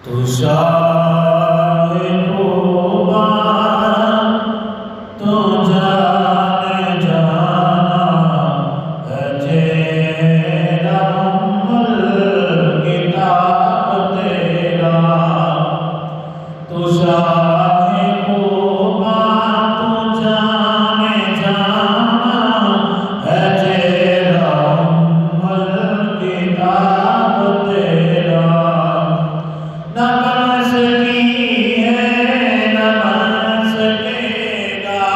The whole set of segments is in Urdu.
تو شاہ خوباں تو جان جانا ہے چہرہ کتاب تیرا تو شاہ خوباں تو جان جانا ہے چہرہ کتاب تیرا نہ بن سکی ہے نہ بن سکے گا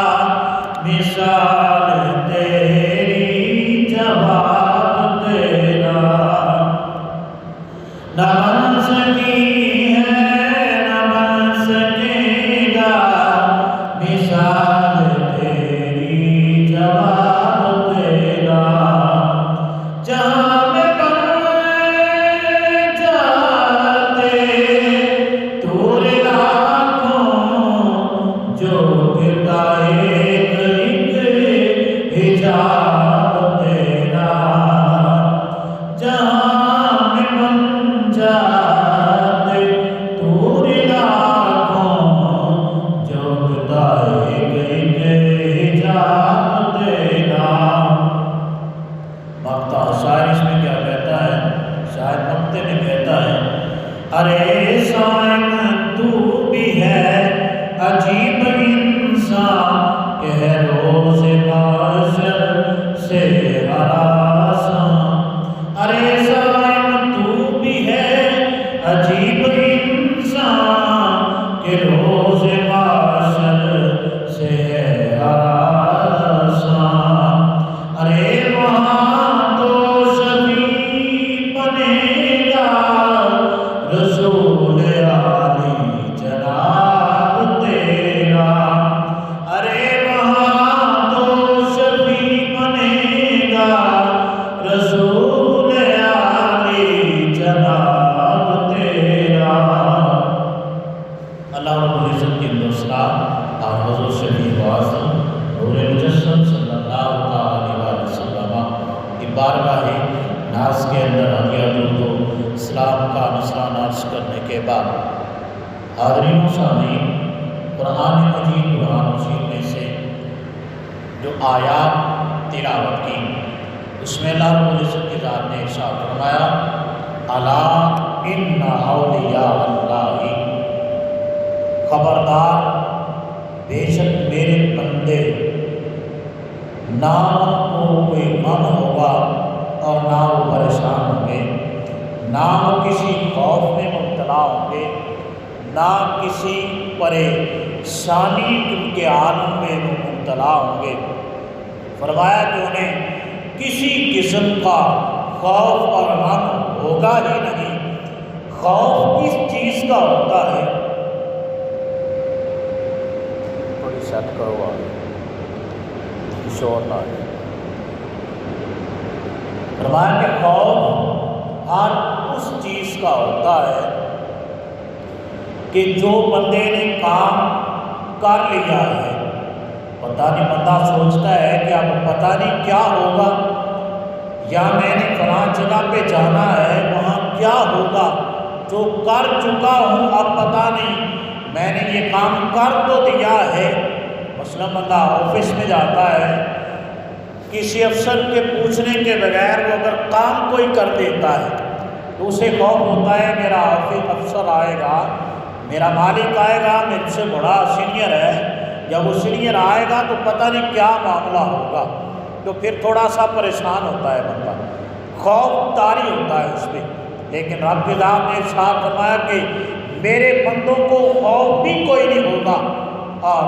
مثال تیری جواب تیرا نہ بن سکی ہے نہ بن سکے گا مثال تیری جواب تیرا جہاں میں جو گردائے ایک حجاب تیرا جہاں میں بن جاتے دور لاکھوں جو گردائے ایک حجاب تیرا۔ مقطع شاعر اس میں کیا کہتا ہے؟ شاعر مقطع میں کہتا ہے ارے سائن تو بھی ہے عجیب انسان کہ ہے روز محشر سے ہراساں ارے سائن تو بھی ہے عجیب انسان کہ روز محشر سے ہے ہراساں ارے وہاں تو شفیع بنے گا رسول عالی جناب تیرا ارے وہاں تو شفیع بنے گا رسول عالی جناب تیرا۔ اللہ رب العزت کی دوستان اور حضور شفیع اعظم نور مجسم صلی اللہ علیہ وسلم کی بارگاہ ناز کے اندر ہدیہ درود و اسلام کا نذرانہ عرض کرنے کے بعد حاضرین و سامعین قرآن مجید قرآن مجید میں سے جو آیات تلاوت کی اس میں اللہ رب العزت کی ذات نے ارشاد فرمایا الا ان اولیاء اللہ خبردار بے شک میرے بندے نہ ان کو کوئی غم ہوگا اور نہ وہ پریشان ہوں گے نہ وہ کسی خوف میں مبتلا ہوں گے نہ کسی پریشانی کے عالم میں وہ مبتلا ہوں گے۔ فرمایا کہ انہیں کسی قسم کا خوف اور غم ہوگا ہی نہیں۔ خوف کس چیز کا ہوتا ہے؟ تھوڑی سیٹ کرو شور نہ آئے۔ فرمایا کہ خوف ہر اس چیز کا ہوتا ہے کہ جو بندے نے کام کر لیا ہے، پتہ نہیں بندہ سوچتا ہے کہ اب پتہ نہیں کیا ہوگا، یا میں نے فلاں جگہ پہ جانا ہے وہاں کیا ہوگا، جو کر چکا ہوں اب پتہ نہیں، میں نے یہ کام کر تو دیا ہے۔ مثلا بندہ آفس میں جاتا ہے، کسی افسر کے پوچھنے کے بغیر وہ اگر کام کوئی کر دیتا ہے تو اسے خوف ہوتا ہے میرا افسر آئے گا، میرا مالک آئے گا، مجھ سے بڑا سینئر ہے، جب وہ سینئر آئے گا تو پتہ نہیں کیا معاملہ ہوگا، تو پھر تھوڑا سا پریشان ہوتا ہے بندہ، خوف طاری ہوتا ہے اس پہ۔ لیکن رب کی ذات نے ارشاد فرمایا کہ میرے بندوں کو خوف بھی کوئی نہیں ہوگا اور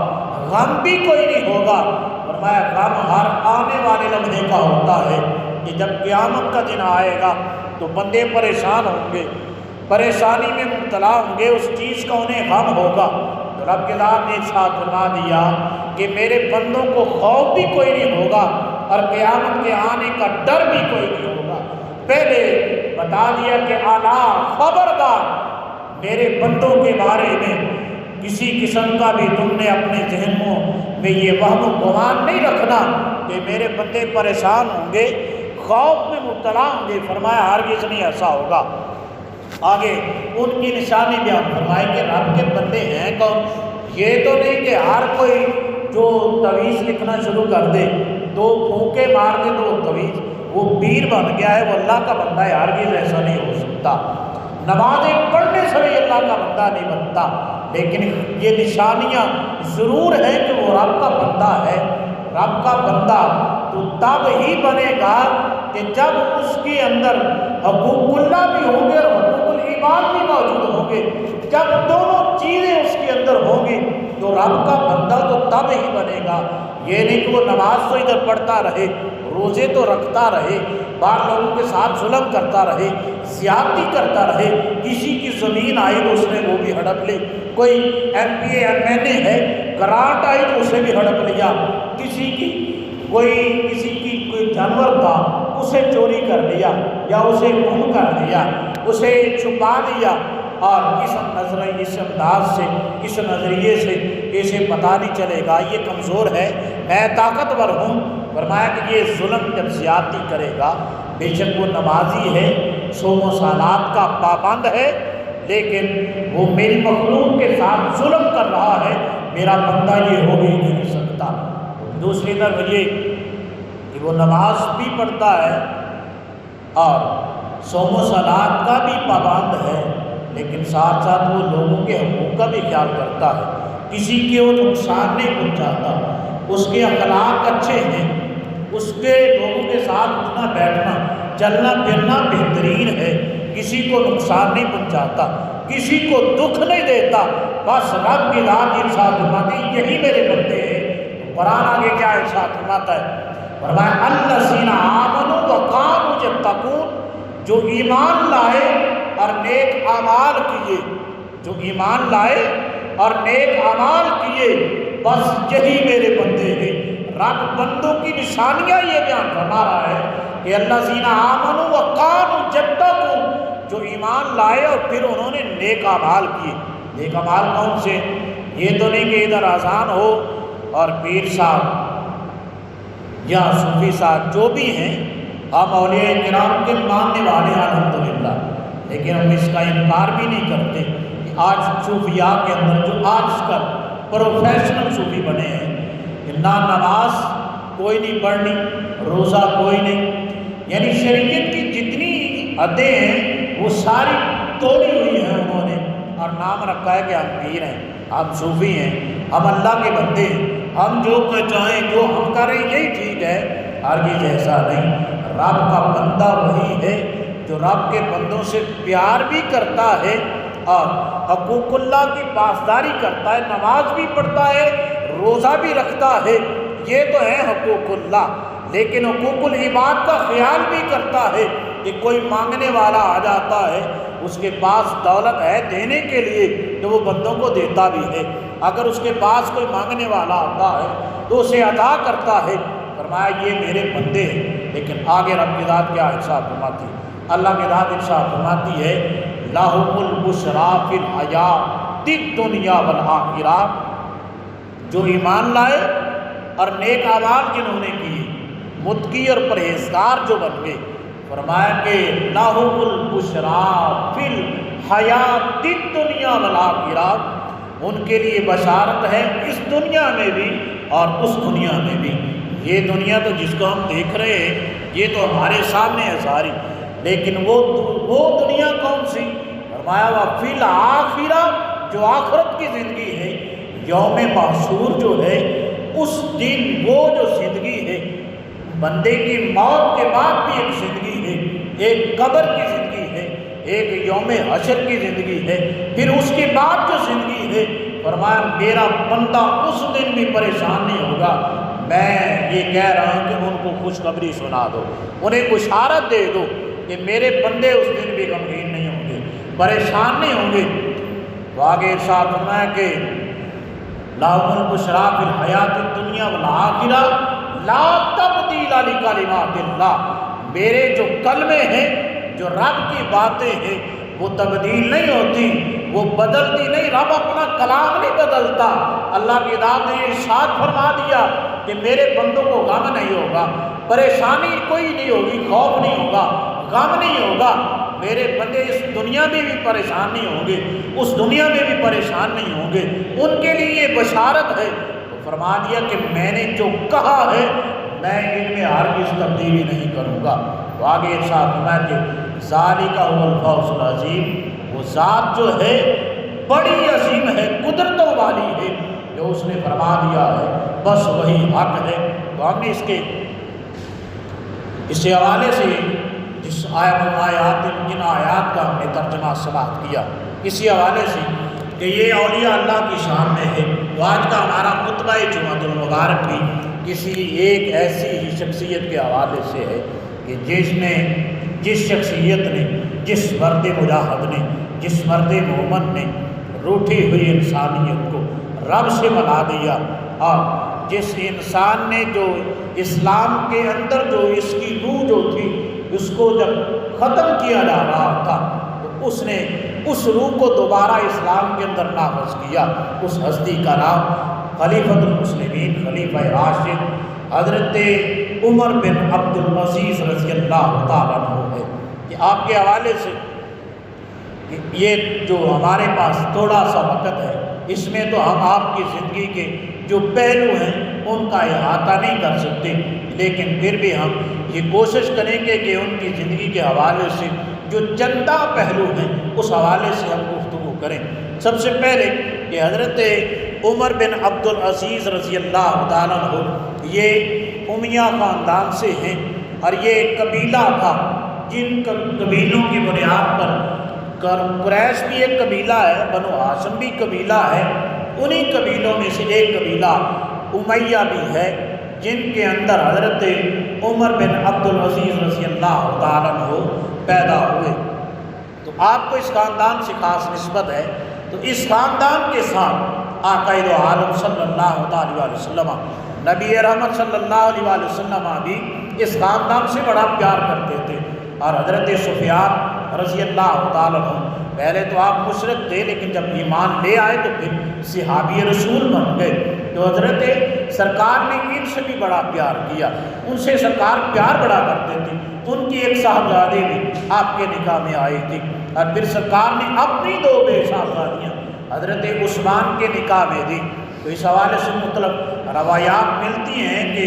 غم بھی کوئی نہیں ہوگا۔ فرمایا غم ہر آنے والے لمحے کا ہوتا ہے کہ جب قیامت کا دن آئے گا تو بندے پریشان ہوں گے، پریشانی میں مبتلا ہوں گے، اس چیز کا انہیں غم ہوگا۔ تو رب کے ذات نے ارشاد فرما دیا کہ میرے بندوں کو خوف بھی کوئی نہیں ہوگا اور قیامت کے آنے کا ڈر بھی کوئی نہیں ہوگا۔ پہلے بتا دیا کہ اعلیٰ خبردار میرے بندوں کے بارے میں کسی قسم کا بھی تم نے اپنے ذہنوں میں یہ وہم و گمان نہیں رکھنا کہ میرے بندے پریشان ہوں گے، خوف میں مبتلا ہوں گے۔ فرمایا ہرگز نہیں ایسا ہوگا۔ آگے ان کی نشانی بیان فرمائے کہ رب کے بندے ہیں کون؟ یہ تو نہیں کہ ہر کوئی جو تویز لکھنا شروع کر دے، دو پھونکے مار دے تو وہ تویز وہ پیر بن گیا ہے، وہ اللہ کا بندہ ہے، ہرگز ایسا نہیں ہو سکتا۔ نمازیں پڑھنے سے بھی اللہ کا بندہ نہیں بنتا، لیکن یہ نشانیاں ضرور ہیں کہ وہ رب کا بندہ ہے۔ رب کا بندہ تو تب ہی بنے گا کہ جب اس کے اندر حقوق اللہ بھی ہوں گے اور حقوق العباد بھی موجود ہوں گے۔ جب دونوں چیزیں اس کے اندر ہوں گی تو رب کا بندہ تو تب ہی بنے گا۔ یہ نہیں کہ وہ نماز تو ادھر پڑھتا رہے، روزے تو رکھتا رہے، بعض لوگوں کے ساتھ ظلم کرتا رہے، زیادتی کرتا رہے، کسی کی زمین آئی تو اس نے وہ بھی ہڑپ لی، کوئی M P A M N A ہے، گرانٹ آئی تو اسے بھی ہڑپ لیا، کسی کی کوئی جانور تھا اسے چوری کر لیا یا اسے گم کر لیا، اسے چھپا دیا، اور اس انداز سے اس نظریے سے اسے پتہ نہیں چلے گا یہ کمزور ہے، میں طاقتور ہوں۔ فرمایا کہ یہ ظلم جب زیادتی کرے گا، بے شک وہ نمازی ہے، صوم و صلات کا پابند ہے، لیکن وہ میری مخلوق کے ساتھ ظلم کر رہا ہے، میرا بندہ یہ ہو ہی نہیں سکتا۔ دوسری طرف یہ کہ وہ نماز بھی پڑھتا ہے اور صوم و صلات کا بھی پابند ہے، لیکن ساتھ ساتھ وہ لوگوں کے حقوق کا بھی خیال کرتا ہے، کسی کے وہ نقصان نہیں پہنچاتا، اس کے اخلاق اچھے ہیں، اس کے لوگوں کے ساتھ اٹھنا بیٹھنا چلنا پھرنا بہترین ہے، کسی کو نقصان نہیں پہنچاتا، کسی کو دکھ نہیں دیتا، بس رب کی ذات ارشاد فرماتی یہی میرے بندے ہیں۔ قرآن آگے کیا ارشاد فرماتا ہے؟ فرمایا الذین آمنوا وکانوا یتقون، جو ایمان لائے اور نیک اعمال کیے، جو ایمان لائے اور نیک اعمال کیے، بس یہی میرے بندے ہیں۔ رب بندوں کی نشانیاں یہ بیان فرما رہا ہے کہ الذین آمنوا وکانوا یتقون، جو ایمان لائے اور پھر انہوں نے نیک اعمال کیے۔ نیک اعمال کون سے؟ یہ تو نہیں کہ ادھر اذان ہو اور پیر صاحب یا صوفی صاحب جو بھی ہیں، ہم اولیاء کرام کے ماننے والے ہیں الحمدللہ، لیکن ہم اس کا انکار بھی نہیں کرتے کہ آج صوفیاء کے اندر جو آج کل پروفیشنل صوفی بنے ہیں، نہ نماز کوئی نہیں پڑھنی، روزہ کوئی نہیں، یعنی شریعت کی جتنی حدیں ہیں وہ ساری توڑی ہوئی ہیں انہوں نے، اور نام رکھا ہے کہ ہم پیر ہیں، ہم صوفی ہیں، ہم اللہ کے بندے ہیں، ہم جو چاہیں جو ہم کریں یہی ٹھیک ہے۔ ہرگز ایسا نہیں۔ رب کا بندہ وہی ہے جو رب کے بندوں سے پیار بھی کرتا ہے اور حقوق اللہ کی پاسداری کرتا ہے، نماز بھی پڑھتا ہے، روزہ بھی رکھتا ہے، یہ تو ہے حقوق اللہ، لیکن حقوق العباد کا خیال بھی کرتا ہے کہ کوئی مانگنے والا آ جاتا ہے، اس کے پاس دولت ہے دینے کے لیے تو وہ بندوں کو دیتا بھی ہے، اگر اس کے پاس کوئی مانگنے والا آتا ہے تو اسے عطا کرتا ہے۔ فرمایا یہ میرے بندے ہیں۔ لیکن آگے رب کی ذات کیا ارشاد فرماتی ہے؟ اللہ کی ذات ارشاد فرماتی ہے لَهُمُ الْبُشْرَىٰ فِي الْحَيَاةِ الدُّنْيَا وَالْآخِرَةِ، جو ایمان لائے اور نیک اعمال جنہوں نے کیے، متقی اور پرہیزگار جو بن گئے، فرمایا کہ لَهُمُ الْبُشْرَىٰ فِي الْحَيَاةِ الدُّنْيَا وَالْآخِرَةِ، ان کے لیے بشارت ہے اس دنیا میں بھی اور اس دنیا میں بھی۔ یہ دنیا تو جس کو ہم دیکھ رہے ہیں یہ تو ہمارے سامنے ہے ساری، لیکن وہ دنیا کون سی؟ فرمایا وَفِي الْآخِرَةِ، جو آخرت کی زندگی ہے، یوم محشور جو ہے، اس دن وہ جو زندگی ہے، بندے کی موت کے بعد بھی ایک زندگی ہے، ایک قبر کی زندگی ہے، ایک یوم حشر کی زندگی ہے، پھر اس کے بعد جو زندگی ہے، فرمایا میرا بندہ اس دن بھی پریشان نہیں ہوگا۔ میں یہ کہہ رہا ہوں کہ ان کو خوشخبری سنا دو، انہیں بشارت دے دو کہ میرے بندے اس دن بھی غمگین نہیں ہوں گے، پریشان نہیں ہوں گے۔ تو آگے ارشاد فرمایا کہ لَهُمُ الْبُشْرَىٰ فِي الْحَيَاةِ الدُّنْيَا وَالْآخِرَةِ لَا تَبْدِيلَ لِكَلِمَاتِ اللَّهِ، میرے جو کلمے ہیں، جو رب کی باتیں ہیں، وہ تبدیل نہیں ہوتی، وہ بدلتی نہیں، رب اپنا کلام نہیں بدلتا۔ اللہ کی ذات نے ارشاد فرما دیا کہ میرے بندوں کو غم نہیں ہوگا، پریشانی کوئی نہیں ہوگی، خوف نہیں ہوگا، غم نہیں ہوگا، میرے بندے اس دنیا میں بھی پریشان نہیں ہوں گے، اس دنیا میں بھی پریشان نہیں ہوں گے، ان کے لیے یہ بشارت ہے۔ تو فرما دیا کہ میں نے جو کہا ہے میں ان میں ہرگز تبدیلی نہیں کروں گا۔ تو آگے ارشاد فرمایا کہ ذالک هو الفوز العظیم، وہ ذات جو ہے بڑی عظیم ہے، قدرتوں والی ہے، جو اس نے فرما دیا ہے بس وہی حق ہے۔ تو ہم نے اس حوالے سے جس جن آیات کا ہم نے ترجمہ سماعت کیا، اسی حوالے سے کہ یہ اولیاء اللہ کی شان میں ہے، تو آج کا ہمارا خطبہ جمعۃ المبارک بھی کسی ایک ایسی ہی شخصیت کے حوالے سے ہے کہ جس شخصیت نے، جس مرد مجاہد نے، جس مرد مومن نے روٹھی ہوئی انسانیت کو رب سے ملا دیا، اور جس انسان نے جو اسلام کے اندر جو اس کی روح جو تھی اس کو جب ختم کیا جا رہا تھا تو اس نے اس روح کو دوبارہ اسلام کے اندر نافذ کیا۔ اس ہستی کا نام خلیفۃ المسلمین، خلیفہ راشد حضرت عمر بن عبد العزیز رضی اللہ تعالیٰ عنہ ہے۔ کہ آپ کے حوالے سے یہ جو ہمارے پاس تھوڑا سا وقت ہے، اس میں تو ہم آپ کی زندگی کے جو پہلو ہیں ان کا احاطہ نہیں کر سکتے، لیکن پھر بھی ہم یہ کوشش کریں گے کہ ان کی زندگی کے حوالے سے جو چندہ پہلو ہیں اس حوالے سے ہم گفتگو کریں۔ سب سے پہلے کہ حضرت عمر بن عبد العزیز رضی اللہ تعالیٰ عنہ یہ امیہ خاندان سے ہیں، اور یہ قبیلہ تھا جن قبیلوں کی بنیاد پر قریش بھی ایک قبیلہ ہے، بنو ہاشم بھی قبیلہ ہے، انہی قبیلوں میں سے ایک قبیلہ امیہ بھی ہے جن کے اندر حضرت عمر بن عبد العزیز رضی اللہ تعالیٰ عنہ پیدا ہوئے۔ تو آپ کو اس خاندان سے خاص نسبت ہے، تو اس خاندان کے ساتھ آقا دو عالم صلی اللہ علیہ وسلم، نبی رحمت صلی اللہ علیہ وسلم بھی اس خاندان سے بڑا پیار کرتے تھے۔ اور حضرت سفیان رضی اللہ تعالیٰ عنہ پہلے تو آپ مشرک تھے، لیکن جب ایمان لے آئے تو پھر صحابی رسول بن گئے۔ تو حضرت سرکار نے ان سے بھی بڑا پیار کیا، ان سے سرکار پیار بڑا کرتے تھے۔ ان کی ایک صاحبزادی بھی آپ کے نکاح میں آئی تھی، اور پھر سرکار نے اپنی 2 بے صاحبزادیاں حضرت عثمان کے نکاح میں دی۔ تو اس حوالے سے مطلب روایات ملتی ہیں کہ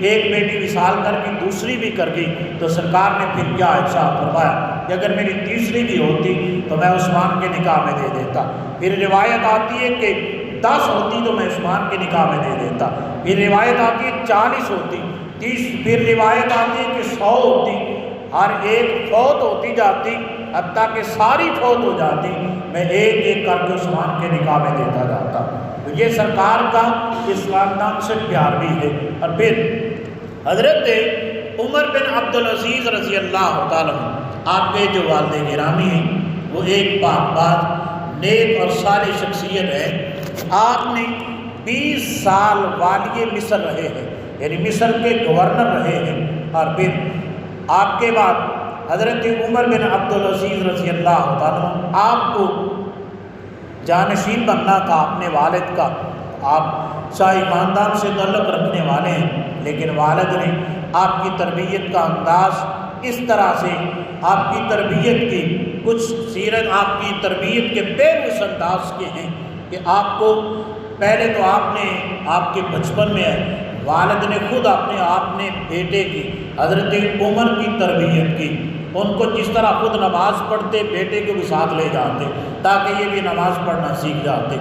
ایک بیٹی وصال کر کے دوسری بھی کر گئی، تو سرکار نے پھر کیا ارشاد فرمایا کہ اگر میری تیسری بھی ہوتی تو میں عثمان کے نکاح میں دے دیتا۔ پھر روایت آتی ہے کہ 10 ہوتی تو میں عثمان کے نکاح میں دے دیتا۔ پھر روایت آتی ہے 40 ہوتی، 30، پھر روایت آتی ہے کہ 100 ہوتی، ہر ایک فوت ہوتی جاتی، حتیٰ کہ ساری فوت ہو جاتی، میں ایک ایک کر کے عثمان کے نکاح میں دیتا جاتا۔ تو یہ سرکار کا اس خاندان سے پیار بھی ہے۔ اور پھر حضرت عمر بن عبد العزیز رضی اللہ تعالیٰ عنہ، آپ کے جو والد گرامی ہیں وہ ایک پاک باز نیک اور صالح شخصیت ہے۔ آپ نے 20 سال والی مصر رہے ہیں، یعنی مصر کے گورنر رہے ہیں۔ اور پھر آپ کے بعد حضرت عمر بن عبد العزیز رضی اللہ تعالیٰ عنہ آپ کو جانشین بننا تھا اپنے والد کا۔ آپ شاہی خاندان سے تعلق رکھنے والے ہیں، لیکن والد نے آپ کی تربیت کا انداز اس طرح سے آپ کی تربیت کی کچھ سیرت آپ کی تربیت کے پہلو اس انداز کے ہیں کہ آپ کو پہلے تو آپ کے بچپن میں والد نے خود اپنے بیٹے کی حضرت عمر کی تربیت کی۔ ان کو جس طرح خود نماز پڑھتے بیٹے کو بھی ساتھ لے جاتے تاکہ یہ بھی نماز پڑھنا سیکھ جاتے۔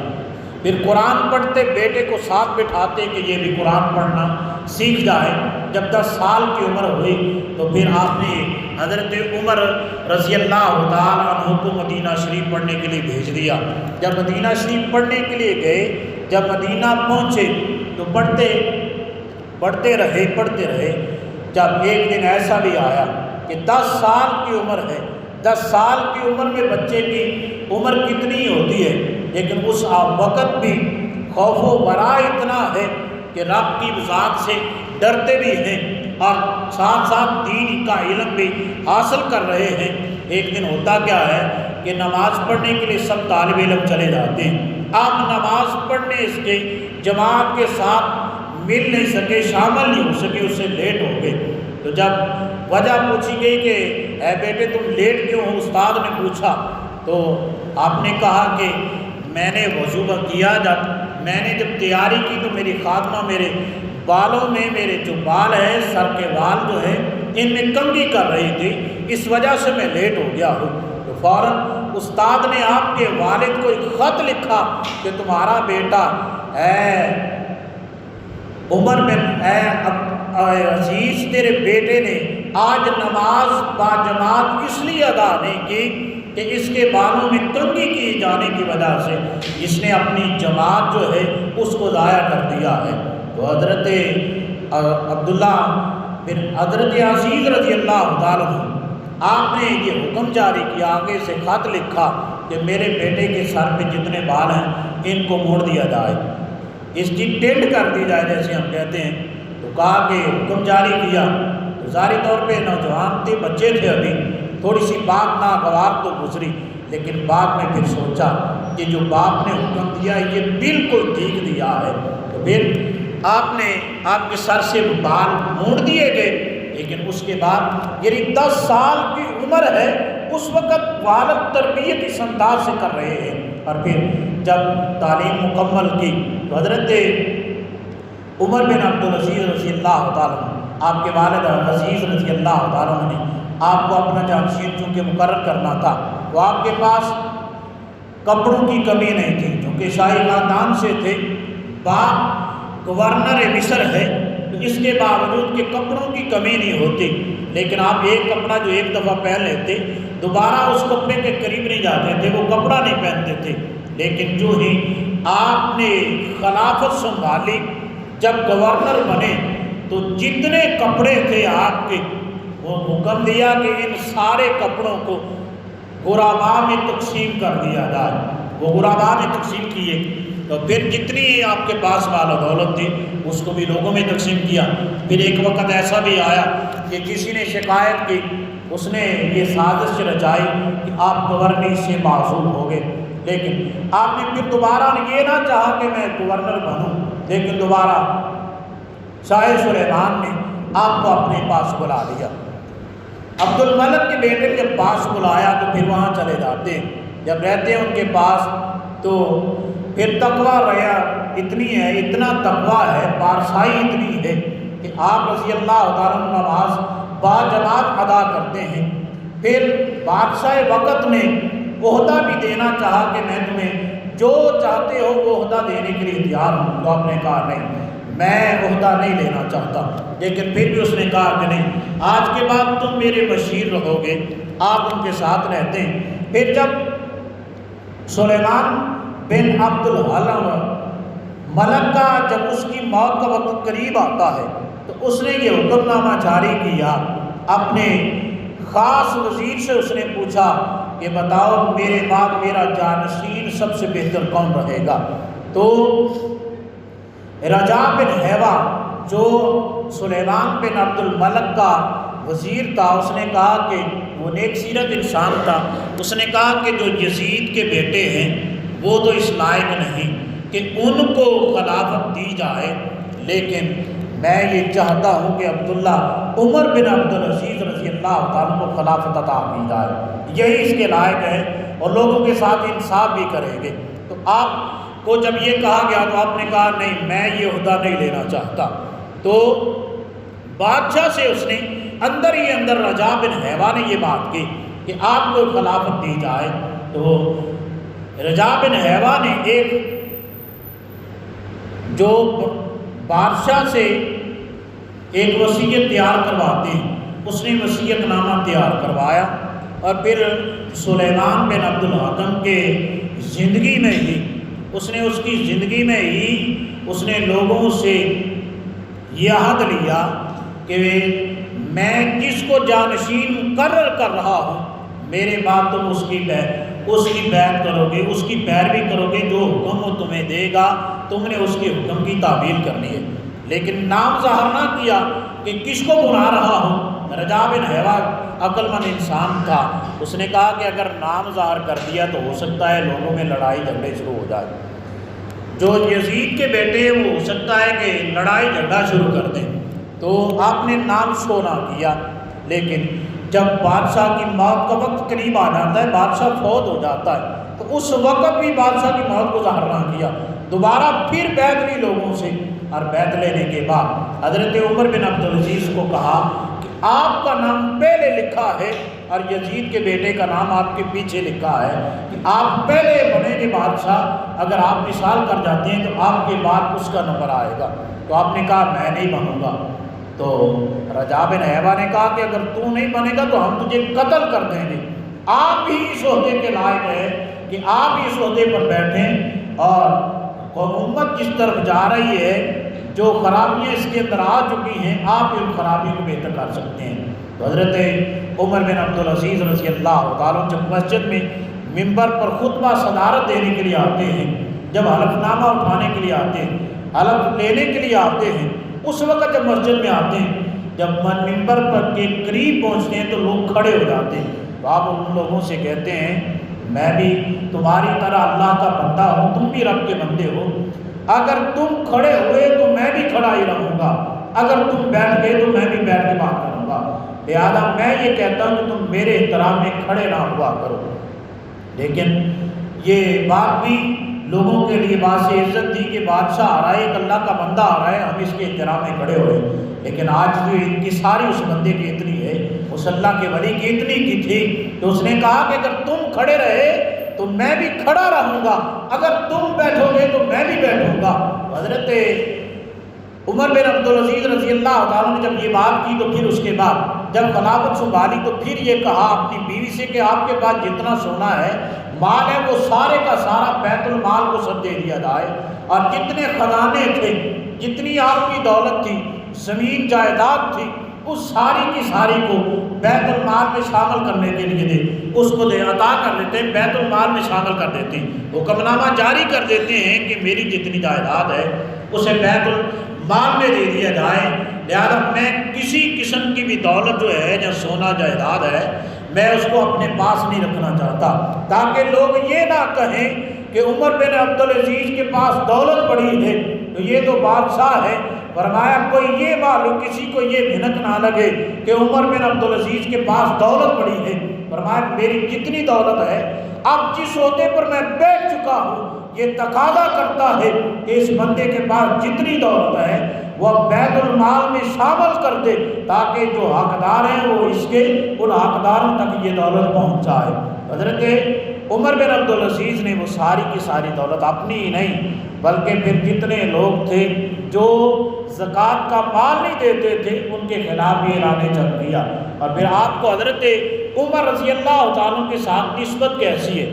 پھر قرآن پڑھتے بیٹے کو ساتھ بٹھاتے کہ یہ بھی قرآن پڑھنا سیکھ جائے۔ جب 10 سال کی عمر ہوئی تو پھر آپ نے حضرت عمر رضی اللہ تعالیٰ عنہ کو مدینہ شریف پڑھنے کے لیے بھیج دیا۔ جب مدینہ شریف پڑھنے کے لیے گئے، جب مدینہ پہنچے تو پڑھتے رہے۔ جب ایک دن ایسا بھی آیا کہ 10 سال کی عمر ہے، 10 سال کی عمر میں بچے کی عمر کتنی ہوتی ہے، لیکن اس وقت بھی خوف و ورع اتنا ہے کہ رب کی ذات سے ڈرتے بھی ہیں اور ساتھ ساتھ دین کا علم بھی حاصل کر رہے ہیں۔ ایک دن ہوتا کیا ہے کہ نماز پڑھنے کے لیے سب طالب علم چلے جاتے ہیں، آپ نماز پڑھنے اس کے جماعت کے ساتھ مل نہیں سکے، شامل نہیں ہو سکے، اس سے لیٹ ہو گئے۔ تو جب وجہ پوچھی گئی کہ اے بیٹے تم لیٹ کیوں ہو، استاد نے پوچھا، تو آپ نے کہا کہ میں نے وضو کیا، جب میں نے جب تیاری کی تو میری خاتمہ میرے بالوں میں، میرے جو بال ہے سر کے بال جو ہے ان میں کنگھی کر رہی تھی، اس وجہ سے میں لیٹ ہو گیا ہوں۔ تو فوراً استاد نے آپ کے والد کو ایک خط لکھا کہ تمہارا بیٹا عمر بن عزیز تیرے بیٹے نے آج نماز باجماعت اس لیے ادا نہیں کی کہ اس کے بالوں میں کنگھی کیے جانے کی وجہ سے اس نے اپنی جماعت جو ہے اس کو ضائع کر دیا ہے۔ تو حضرت عبداللہ بن حضرت عزیز رضی اللہ تعالیٰ عنہ آپ نے یہ حکم جاری کیا، آگے سے خط لکھا کہ میرے بیٹے کے سر پہ جتنے بال ہیں ان کو موڑ دیا جائے، اس کی ٹینڈ کر دی جائے جیسے ہم کہتے ہیں۔ تو کہا کہ حکم جاری کیا، تو ظاہری طور پہ نوجوان تھے، بچے تھے، ابھی تھوڑی سی بات ناگوار تو گزری، لیکن بعد میں پھر سوچا کہ جو باپ نے حکم دیا یہ بالکل ٹھیک دیا ہے، تو پھر آپ کے سر سے بال موڑ دیے گئے۔ لیکن اس کے بعد یعنی 10 سال کی عمر ہے، اس وقت والد تربیت اس انداز سے کر رہے ہیں، اور پھر جب تعلیم مکمل کی تو حضرت عمر بن عبدالعزیز رضی اللہ تعالیٰ عنہ، آپ کے والد عزیز رضی اللہ تعالیٰ عنہ نے آپ کو اپنا جانشین چونکہ مقرر کرنا تھا، تو آپ کے پاس کپڑوں کی کمی نہیں تھی، چونکہ شاہی خاندان سے تھے، باپ گورنر مصر ہے، تو اس کے باوجود کہ کپڑوں کی کمی نہیں ہوتی، لیکن آپ ایک کپڑا جو ایک دفعہ پہن لیتے دوبارہ اس کپڑے کے قریب نہیں جاتے تھے، وہ کپڑا نہیں پہنتے تھے۔ لیکن جو ہی آپ نے خلافت سنبھالی، جب گورنر بنے تو جتنے کپڑے تھے آپ کے، وہ حکم دیا کہ ان سارے کپڑوں کو غرباء میں تقسیم کر دیا جائے، وہ غرباء میں تقسیم کیے، تو پھر جتنی آپ کے پاس مال و دولت تھی اس کو بھی لوگوں میں تقسیم کیا۔ پھر ایک وقت ایسا بھی آیا کہ کسی نے شکایت کی، اس نے یہ سازش رچائی کہ آپ گورنر سے معزول ہو گئے، لیکن آپ نے پھر دوبارہ یہ نہ چاہا کہ میں گورنر بنوں، لیکن دوبارہ شاہ سلیمان نے آپ کو اپنے پاس بلا لیا۔ عبد الملک کے بیٹے جب پاس بلایا تو پھر وہاں چلے جاتے، جب رہتے ہیں ان کے پاس تو پھر تقویٰ ریا اتنی ہے، اتنا تقویٰ ہے، پارسائی اتنی ہے کہ آپ رضی اللہ تعالیٰ عنہ نماز باجماعت ادا کرتے ہیں۔ پھر بادشاہ وقت نے عہدہ بھی دینا چاہا کہ میں تمہیں جو چاہتے ہو وہ عہدہ دینے کے لیے تیار ہوں، تو آپ نے کہا نہیں، میں عہدہ نہیں لینا چاہتا، لیکن پھر بھی اس نے کہا کہ نہیں، آج کے بعد تم میرے مشیر رہو گے، آپ ان کے ساتھ رہتے ہیں۔ پھر جب سلیمان بن عبد الحلم ملک کا جب اس کی موت کا وقت قریب آتا ہے تو اس نے یہ حکم نامہ جاری کیا، اپنے خاص وزیر سے اس نے پوچھا کہ بتاؤ میرے بعد میرا جانشین سب سے بہتر کون رہے گا؟ تو رجا بن حیوہ جو سلیمان بن عبد الملک کا وزیر تھا، اس نے کہا کہ وہ نیک سیرت انسان تھا، اس نے کہا کہ جو یزید کے بیٹے ہیں وہ تو اس لائق نہیں کہ ان کو خلافت دی جائے، لیکن میں یہ چاہتا ہوں کہ عبداللہ عمر بن عبدالعزیز رضی اللہ تعالیٰ کو خلافت عطا کی جائے، یہی اس کے لائق ہے اور لوگوں کے ساتھ انصاف بھی کریں گے۔ تو آپ کو جب یہ کہا گیا تو آپ نے کہا نہیں، میں یہ عہدہ نہیں لینا چاہتا۔ تو بادشاہ سے اس نے اندر ہی اندر رجا بن حیوہ نے یہ بات کی کہ آپ کو خلافت دی جائے، تو رجا بن حیوہ نے ایک جو بادشاہ سے ایک وصیت تیار کرواتے ہیں، اس نے وصیت نامہ تیار کروایا، اور پھر سلیمان بن عبد الحکم کے زندگی میں ہی اس کی زندگی میں ہی اس نے لوگوں سے یہ عہد لیا کہ میں جس کو جانشین مقرر کر رہا ہوں میرے بعد تم اس کی بیعت کرو گے، اس کی پیروی کرو گے، جو حکم وہ تمہیں دے گا تم نے اس کے حکم کی تعمیل کرنی ہے۔ لیکن نام ظاہر نہ کیا کہ کس کو بلا رہا ہوں۔ رجا بن حیوہ عقل مند انسان تھا، اس نے کہا کہ اگر نام ظاہر کر دیا تو ہو سکتا ہے لوگوں میں لڑائی جھگڑے شروع ہو جائے، جو یزید کے بیٹے وہ ہو سکتا ہے کہ لڑائی جھگڑا شروع کر دیں، تو آپ نے نام سونا کیا، لیکن جب بادشاہ کی موت کا وقت قریب آ جاتا ہے، بادشاہ فوت ہو جاتا ہے، تو اس وقت بھی بادشاہ کی موت کو ظاہر نہ کیا، دوبارہ پھر بیعت لی لوگوں سے، اور بیعت لینے کے بعد حضرت عمر بن عبدالعزیز کو کہا کہ آپ کا نام پہلے لکھا ہے اور یزید کے بیٹے کا نام آپ کے پیچھے لکھا ہے کہ آپ پہلے بنے گے بادشاہ، اگر آپ وصال کر جاتے ہیں تو آپ کے بعد اس کا نمبر آئے گا۔ تو آپ نے کہا میں نہیں بنوں گا۔ تو رجاء بن حیوہ نے کہا کہ اگر تو نہیں بنے گا تو ہم تجھے قتل کر دیں گے، آپ ہی اس عہدے کے لائق ہے کہ آپ ہی اس عہدے پر بیٹھیں، اور امت جس طرف جا رہی ہے، جو خرابیاں اس کے اندر آ چکی ہیں، آپ ان خرابیوں کو بہتر کر سکتے ہیں۔ تو حضرت عمر بن عبدالعزیز رضی اللہ تعالیٰ جب مسجد میں ممبر پر خطبہ صدارت دینے کے لیے آتے ہیں، جب حلف نامہ اٹھانے کے لیے آتے ہیں، حلف لینے کے لیے آتے ہیں، اس وقت جب مسجد میں آتے ہیں، جب ممبر پر کے قریب پہنچتے ہیں تو لوگ کھڑے ہو جاتے ہیں، تو آپ ان لوگوں سے کہتے ہیں میں بھی تمہاری طرح اللہ کا بندہ ہوں، تم بھی رب کے بندے ہو، اگر تم کھڑے ہوئے تو میں بھی کھڑا ہی رہوں گا، اگر تم بیٹھ گئے تو میں بھی بیٹھ کے بات کروں گا، لہٰذا میں یہ کہتا ہوں کہ تم میرے احترام میں کھڑے نہ ہوا کرو۔ لیکن یہ بات بھی لوگوں کے لیے باعث عزت تھی کہ بادشاہ آ رہا ہے، ایک اللہ کا بندہ آ رہا ہے، ہم اس کے احترام میں کھڑے ہوئے، لیکن آج جو ان کی ساری اس بندے کی اتنی ہے، اس اللہ کے ولی کی اتنی کی تھی کہ اس نے کہا کہ اگر تم کھڑے رہے تو میں بھی کھڑا رہوں گا، اگر تم بیٹھو گے تو میں بھی بیٹھوں گا۔ حضرت عمر بن عبدالعزیز رضی اللہ تعالیٰ نے جب یہ بات کی تو پھر اس کے بعد جب خلافت سنبھالی تو پھر یہ کہا اپنی بیوی سے کہ آپ کے پاس جتنا سونا ہے، مال ہے، وہ سارے کا سارا بیت المال کو سب دے دیا جائے، اور جتنے خزانے تھے، جتنی آپ کی دولت تھی، زمین جائیداد تھی، اس ساری کی ساری کو بیت المال میں شامل کرنے کے لیے دے، اس کو دے عطا کر دیتے ہیں، بیت المال میں شامل کر دیتے ہیں، حکم نامہ جاری کر دیتے ہیں کہ میری جتنی جائیداد ہے اسے بیت المال میں دے دیا جائے، لہذا میں کسی قسم کی بھی دولت جو ہے یا سونا جائیداد ہے میں اس کو اپنے پاس نہیں رکھنا چاہتا، تاکہ لوگ یہ نہ کہیں کہ عمر بن عبدالعزیز کے پاس دولت پڑی ہے تو یہ تو بادشاہ ہے۔ فرمایا کوئی یہ معلوم کسی کو یہ بھنک نہ لگے کہ عمر بن عبدالعزیز کے پاس دولت پڑی ہے، فرمایا میری جتنی دولت ہے اب جس عہدے پر میں بیٹھ چکا ہوں یہ تقاضا کرتا ہے کہ اس بندے کے پاس جتنی دولت ہے وہ بیت المال میں شامل کر دے، تاکہ جو حقدار ہیں وہ اس کے ان حقداروں تک یہ دولت پہنچ جائے۔ حضرت عمر بن عبدالعزیز نے وہ ساری کی ساری دولت اپنی ہی نہیں بلکہ پھر جتنے لوگ تھے جو زکوٰۃ کا مال نہیں دیتے تھے ان کے خلاف یہ اعلان جنگ کیا، اور پھر آپ کو حضرت عمر رضی اللہ تعالیٰ کے ساتھ نسبت کیسی ہے؟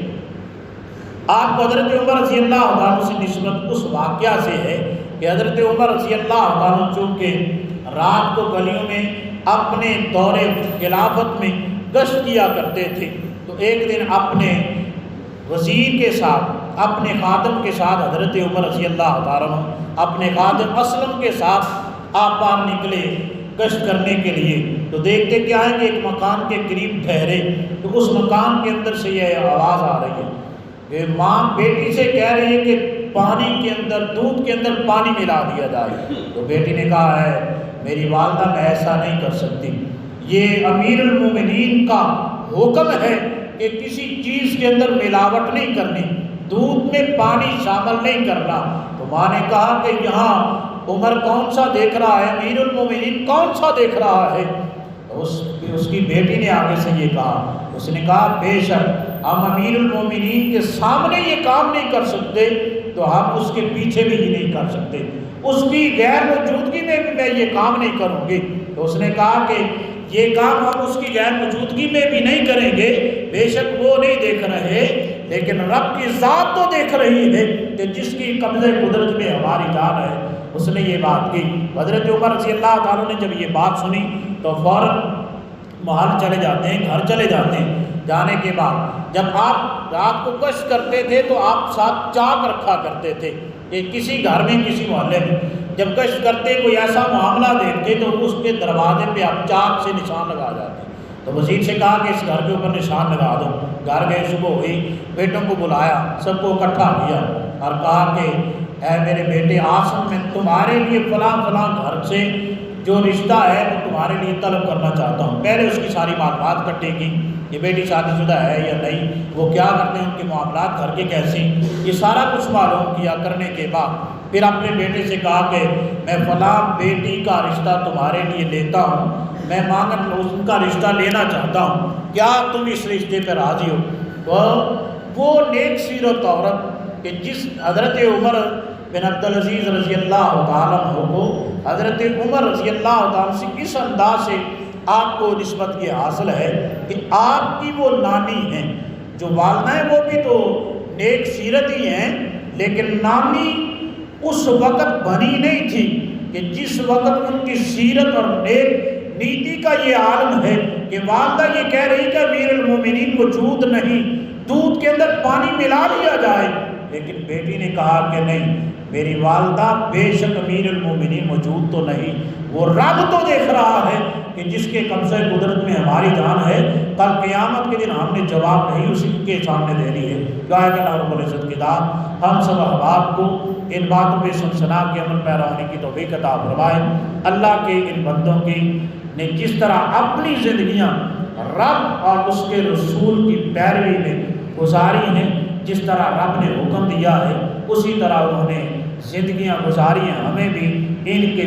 آپ کو حضرت عمر رضی اللہ تعالیٰ سے نسبت اس واقعہ سے ہے کہ حضرت عمر رضی اللہ تعالیٰ چونکہ رات کو گلیوں میں اپنے دور خلافت میں گشت کیا کرتے تھے، تو ایک دن اپنے وزیر کے ساتھ، اپنے خادم کے ساتھ حضرت عمر رضی اللہ تعالیٰ اپنے خادم اسلم کے ساتھ آپ باہر نکلے گشت کرنے کے لیے، تو دیکھتے کیا ہے کہ ایک مکان کے قریب ٹھہرے، تو اس مکان کے اندر سے یہ آواز آ رہی ہے کہ ماں بیٹی سے کہہ رہی ہے کہ پانی کے اندر، دودھ کے اندر پانی ملا دیا جائے، تو بیٹی نے کہا ہے میری والدہ میں ایسا نہیں کر سکتی، یہ امیر المومنین کا حکم ہے کہ کسی چیز کے اندر ملاوٹ نہیں کرنی، دودھ میں پانی شامل نہیں کرنا۔ تو ماں نے کہا کہ یہاں عمر کون سا دیکھ رہا ہے، امیر المومنین کون سا دیکھ رہا ہے؟ اس کی بیٹی نے آگے سے یہ کہا، اس نے کہا بے شک ہم امیر المومنین کے سامنے یہ کام نہیں کر سکتے تو ہم اس کے پیچھے بھی ہی نہیں کر سکتے، اس کی غیر موجودگی میں بھی میں یہ کام نہیں کروں گی۔ تو اس نے کہا کہ یہ کام ہم اس کی غیر موجودگی میں بھی نہیں کریں گے، بے شک وہ نہیں دیکھ رہے لیکن رب کی ذات تو دیکھ رہی ہے کہ جس کی قبضہ قدرت میں ہماری جان ہے۔ اس نے یہ بات کی۔ حضرت عمر رضی اللہ تعالیٰ نے جب یہ بات سنی تو فوراً محل چلے جاتے ہیں، گھر چلے جاتے ہیں۔ جانے کے بعد جب آپ رات کو گشت کرتے تھے تو آپ ساتھ چاک رکھا کرتے تھے کہ کسی گھر میں، کسی محلے میں جب گشت کرتے کوئی ایسا معاملہ دیکھتے تو اس کے دروازے پہ آپ چاک سے نشان لگا جاتے۔ تو وزیر سے کہا کہ اس گھر کے اوپر نشان لگا دو۔ گھر گئے، صبح ہوئی، بیٹوں کو بلایا، سب کو اکٹھا کیا اور کہا کہ اے میرے بیٹے آسم، میں تمہارے لیے فلاں فلاں گھر سے جو رشتہ ہے وہ تمہارے لیے طلب کرنا چاہتا ہوں۔ پہلے اس کی ساری معلومات کٹے گی، یہ بیٹی شادی شدہ ہے یا نہیں، وہ کیا کرتے ہیں، ان کے معاملات گھر کے کیسے، یہ سارا کچھ معلوم کیا کرنے کے بعد پھر اپنے بیٹے سے کہا کہ میں فلاں بیٹی کا رشتہ تمہارے لیے لیتا ہوں، میں مانگن ان کا رشتہ لینا چاہتا ہوں، کیا تم اس رشتے پہ راضی ہو؟ وہ نیک سیرت عورت کہ جس حضرت عمر بن عبدالعزیز رضی اللہ تعالیٰ عنہ کو حضرت عمر رضی اللہ تعالیٰ سے اس انداز سے آپ کو نسبت یہ حاصل ہے کہ آپ کی وہ نانی ہیں، جو والدہ ہیں وہ بھی تو نیک سیرت ہی ہیں، لیکن نانی اس وقت بنی نہیں تھی کہ جس وقت ان کی سیرت اور نیک نیتی کا یہ عالم ہے کہ والدہ یہ کہہ رہی کہ امیر المومنین وجود نہیں، دودھ کے اندر پانی ملا لیا جائے، لیکن بیٹی نے کہا کہ نہیں، میری والدہ بے شک امیر المومنین موجود تو نہیں، وہ رب تو دیکھ رہا ہے کہ جس کے قبضہ قدرت میں ہماری جان ہے، کل قیامت کے دن ہم نے جواب نہیں اسی کے سامنے دینی ہے۔ دعا کہ اللہ رب العزت کی داد ہم سب احباب کو ان باتوں پہ سنسنا کے عمل پیرا ہونے کی توفیق عطا فرمائے۔ اللہ کے ان بندوں کی نے جس طرح اپنی زندگیاں رب اور اس کے رسول کی پیروی میں گزاری ہیں، جس طرح رب نے حکم دیا ہے اسی طرح انہوں نے زندگیاں گزاری ہیں، ہمیں بھی ان کے